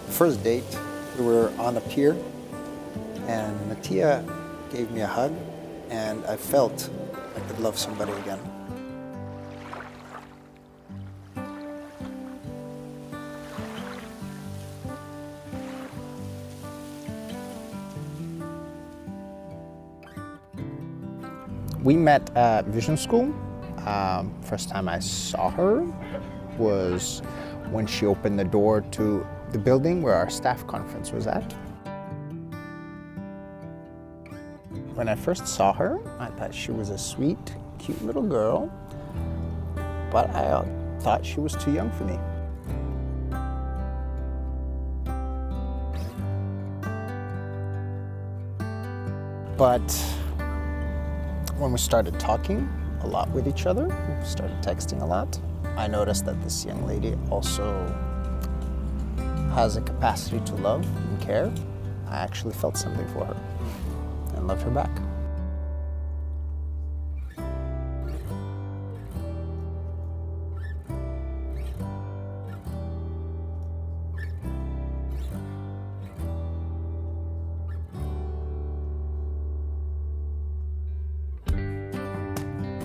First date, we were on a pier, and Natia gave me a hug, and I felt I could love somebody again. We met at vision school. First time I saw her was when she opened the door to the building where our staff conference was at. When I first saw her, I thought she was a sweet, cute little girl, but I thought she was too young for me. But when we started talking a lot with each other, we started texting a lot, I noticed that this young lady also has a capacity to love and care. I actually felt something for her and loved her back.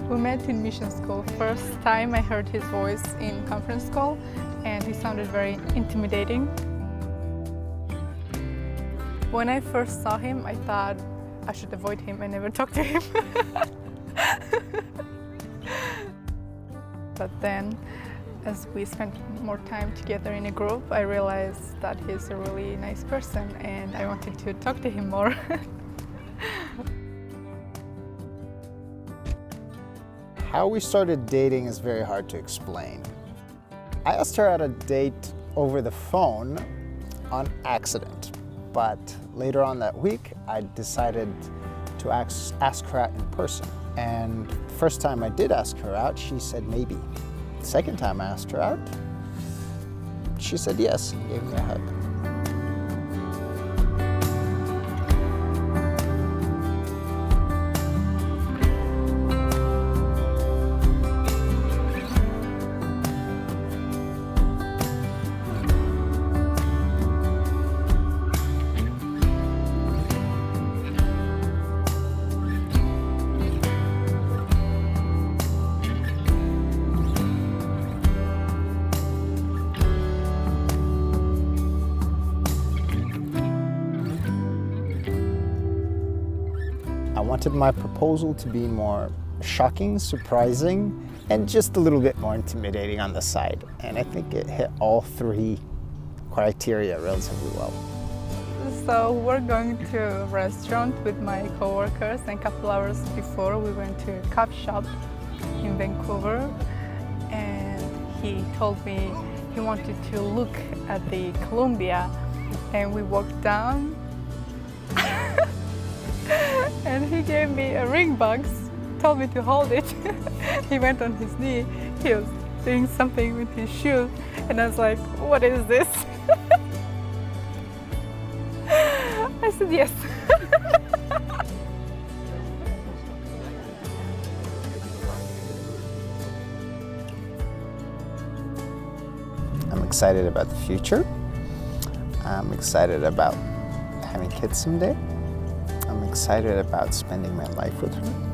We met in mission school. First time I heard his voice in conference call, and he sounded very intimidating. When I first saw him, I thought I should avoid him and never talk to him. But then, as we spent more time together in a group, I realized that he's a really nice person, and I wanted to talk to him more. How we started dating is very hard to explain. I asked her out a date over the phone on accident, but later on that week, I decided to ask her out in person. And the first time I did ask her out, she said maybe. The second time I asked her out, she said yes and gave me a hug. I wanted my proposal to be more shocking, surprising, and just a little bit more intimidating on the side. And I think it hit all three criteria relatively well. So we're going to a restaurant with my coworkers, and a couple hours before we went to a coffee shop in Vancouver, and he told me he wanted to look at the Columbia, and we walked down. And he gave me a ring box, told me to hold it. He went on his knee, he was doing something with his shoe, and I was like, what is this? I said yes. I'm excited about the future. I'm excited about having kids someday. I'm excited about spending my life with her.